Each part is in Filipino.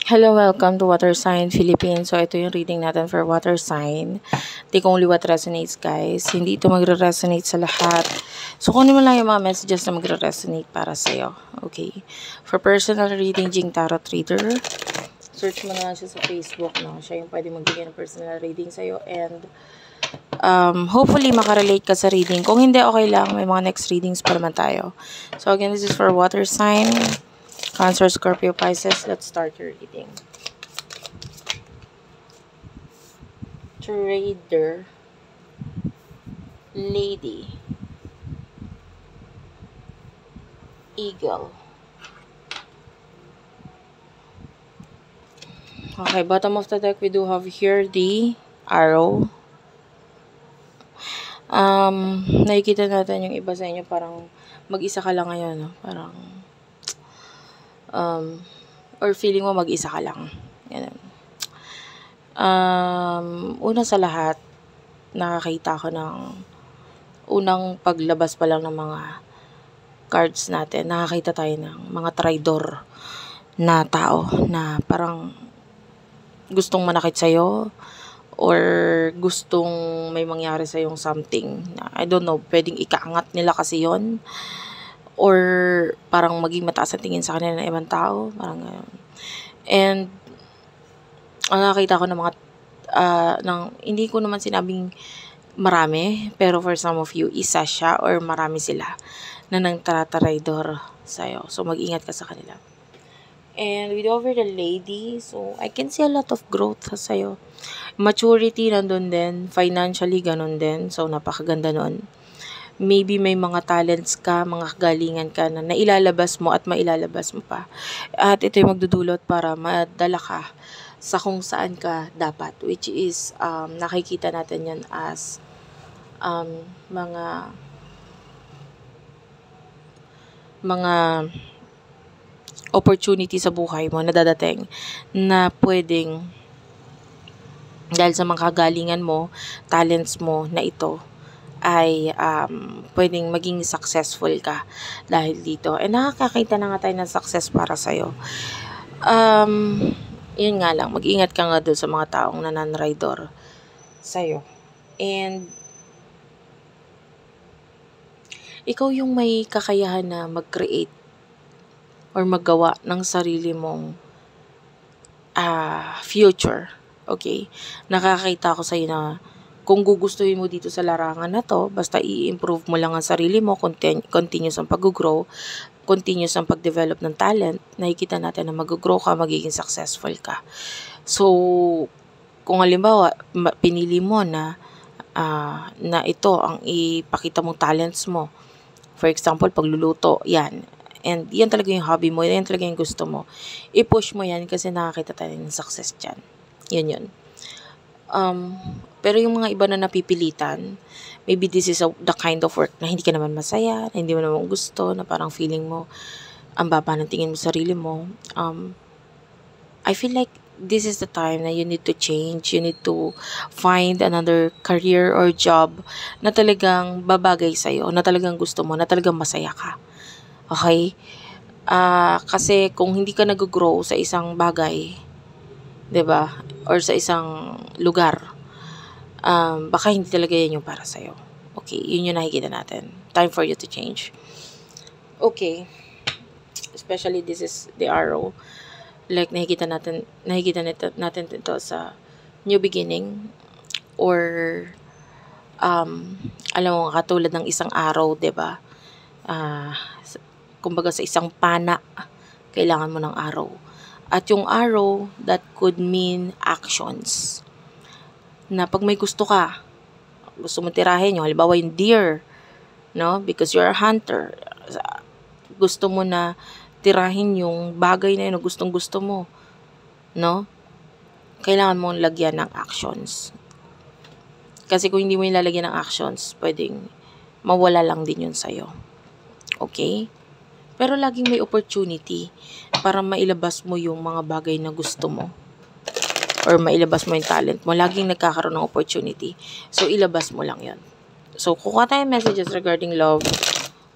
Hello, welcome to Water Sign Philippines. So, ito yung reading natin for Water Sign. Take only what resonates, guys. Hindi ito magre-resonate sa lahat. So, kunin mo lang yung mga messages na magre-resonate para sa'yo. Okay? For personal reading, Jing Tarot Reader. Search mo na lang siya sa Facebook, no? Siya yung pwede magbigay ng personal reading sa'yo. And, hopefully, makarelate ka sa reading. Kung hindi, okay lang. May mga next readings pa naman tayo. So, again, this is for Water Sign. Cancer, Scorpio, Pisces. Let's start your reading. Trader, Lady, Eagle. Okay, bottom of the deck, we do have here the Arrow. Nakikita natin yung iba sa inyo, parang mag-isa ka lang ngayon, no? Parang or feeling mo mag-isa ka lang. Ganun. Una sa lahat, nakakita ko ng unang paglabas pa lang ng mga cards natin. Nakakita tayo ng mga traidor na tao na parang gustong manakit sa'yo or gustong may mangyari sa'yong something na, I don't know, pwedeng ikaangat nila kasi yon or parang maging mataas ang tingin sa kanila ng ibang tao, parang gano'n. And nakakita ko ng mga hindi ko naman sinabing marami, pero for some of you, isa siya or marami sila na nang trataraydor sa'yo. So, mag-ingat ka sa kanila. And with over the lady, so I can see a lot of growth sa'yo. Maturity nandun din, financially ganun din, so napakaganda nun. Maybe may mga talents ka, mga kagalingan ka na nailalabas mo at mailalabas mo pa. At ito yung magdudulot para madala ka sa kung saan ka dapat. Which is, nakikita natin yan as mga opportunity sa buhay mo na dadating na pwedeng dahil sa mga kagalingan mo, talents mo na ito ay pwedeng maging successful ka dahil dito. And nakakakita na nga tayo ng success para sa'yo. Yun nga lang, mag-ingat ka nga doon sa mga taong nananraidor sa'yo. And ikaw yung may kakayahan na mag-create or maggawa ng sarili mong future. Okay? Nakakita ko sa'yo na kung gugustuhin mo dito sa larangan na to, basta i-improve mo lang ang sarili mo, continuous ang pag-grow, continuous ang pag-develop ng talent, nakikita natin na mag-grow ka, magiging successful ka. So, kung halimbawa, pinili mo na ito ang ipakita mong talents mo, for example, pagluluto, yan. And yan talaga yung hobby mo, yan talaga yung gusto mo. I-push mo yan kasi nakakita tayo ng success dyan. Yun. Pero yung mga iba na napipilitan, maybe this is the kind of work na hindi ka naman masaya, na hindi mo naman gusto, na parang feeling mo, ang baba ng tingin mo sa sarili mo. I feel like this is the time na you need to change, you need to find another career or job na talagang babagay sa'yo, na talagang gusto mo, na talagang masaya ka. Okay? Kasi kung hindi ka nag-grow sa isang bagay, 'di ba? Or sa isang lugar, baka hindi talaga yan yung para sa'yo. Okay, yun yung nakikita natin. Time for you to change. Okay. Especially this is the Arrow. Like, nakikita natin ito sa new beginning. Or, alam mo, katulad ng isang araw, 'di ba? Kumbaga sa isang pana, kailangan mo ng araw. At yung arrow, that could mean actions. Na pag may gusto mo tirahin yung, halimbawa yung deer, no? Because you're a hunter. Gusto mo na tirahin yung bagay na yun, gustong gusto mo, no? Kailangan mong lagyan ng actions. Kasi kung hindi mo ilalagyan ng actions, pwedeng mawala lang din yun sa'yo. Okay? Pero laging may opportunity para mailabas mo yung mga bagay na gusto mo. Or mailabas mo yung talent mo. Laging nagkakaroon ng opportunity. So, ilabas mo lang yun. So, kukuha tayo messages regarding love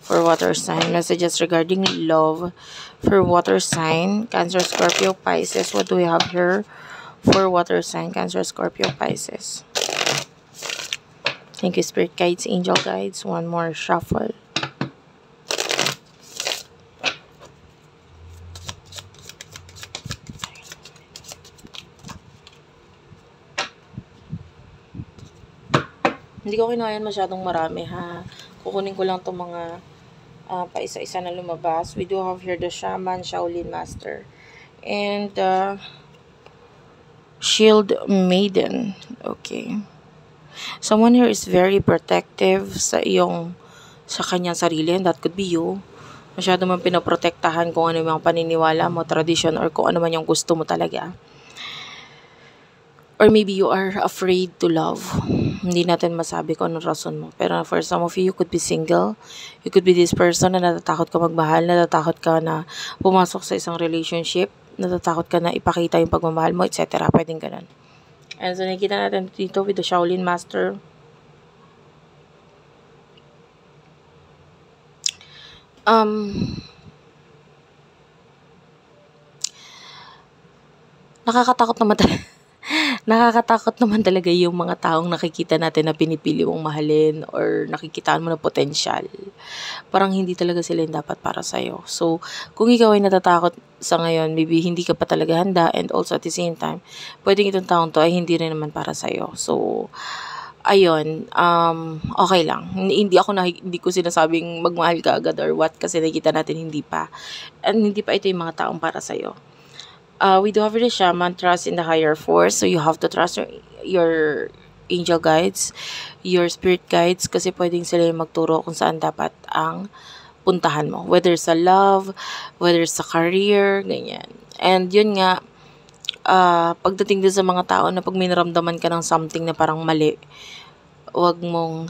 for water sign. Messages regarding love for water sign, Cancer, Scorpio, Pisces. What do we have here for water sign, Cancer, Scorpio, Pisces? Thank you, Spirit Guides, Angel Guides. One more shuffle. Hindi ko kinayan masyadong marami, ha. Kukunin ko lang itong mga paisa-isa na lumabas. We do have here the Shaman, Shaolin Master, and Shield Maiden. Okay. Someone here is very protective sa kanyang sarili, and that could be you. Masyado man pinoprotektahan kung ano yung paniniwala mo, tradition, or kung ano man yung gusto mo talaga. Or maybe you are afraid to love. Hindi natin masabi kung anong rason mo. Pero for some of you could be single. You could be this person na natatakot ka magmahal, natatakot ka na pumasok sa isang relationship, natatakot ka na ipakita yung pagmamahal mo, etc. Pwedeng ganun. And so nakikita natin dito with the Shaolin Master. Nakakatakot naman talaga. Nakakatakot naman talaga yung mga taong nakikita natin na pinipili mong mahalin or nakikitaan mo na potensyal. Parang hindi talaga sila yung dapat para sa'yo. So, kung ikaw ay natatakot sa ngayon, maybe hindi ka pa talaga handa, and also at the same time, pwedeng itong taong to ay hindi rin naman para sa'yo. So, ayun, okay lang. Hindi ko sinasabing magmahal ka agad or what, kasi nakikita natin hindi pa. And hindi pa ito yung mga taong para sa'yo. We do have the Shaman, trust in the higher force. So you have to trust your angel guides, your spirit guides, kasi pwedeng sila yung magturo kung saan dapat ang puntahan mo. Whether sa love, whether sa career, ganyan. And yun nga, pagdating din sa mga tao na pag may naramdaman ka ng something na parang mali, wag mong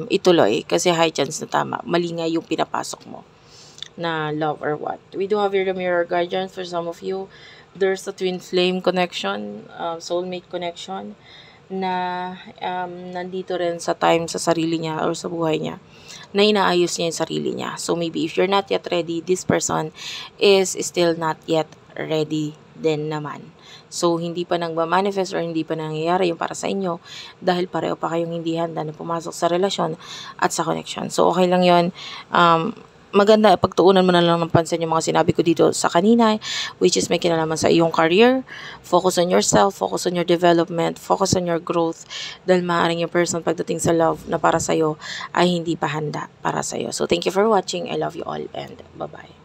ituloy kasi high chance na tama. Mali nga yung pinapasok mo na love or what. We do have here the mirror guardian for some of you. There's a twin flame connection, soulmate connection na nandito rin sa time sa sarili niya or sa buhay niya na inaayos niya yung sarili niya. So maybe if you're not yet ready, this person is still not yet ready din naman. So hindi pa nagma-manifest or hindi pa nangyayari yung para sa inyo dahil pareho pa kayong hindi handa na pumasok sa relasyon at sa connection. So okay lang yun. Maganda, pagtuunan mo na lang ng pansin yung mga sinabi ko dito sa kanina, which is may kinalaman sa iyong career. Focus on yourself, focus on your development, focus on your growth, dahil maaaring yung person pagdating sa love na para sa'yo ay hindi pa handa para sa'yo. So thank you for watching. I love you all and bye-bye.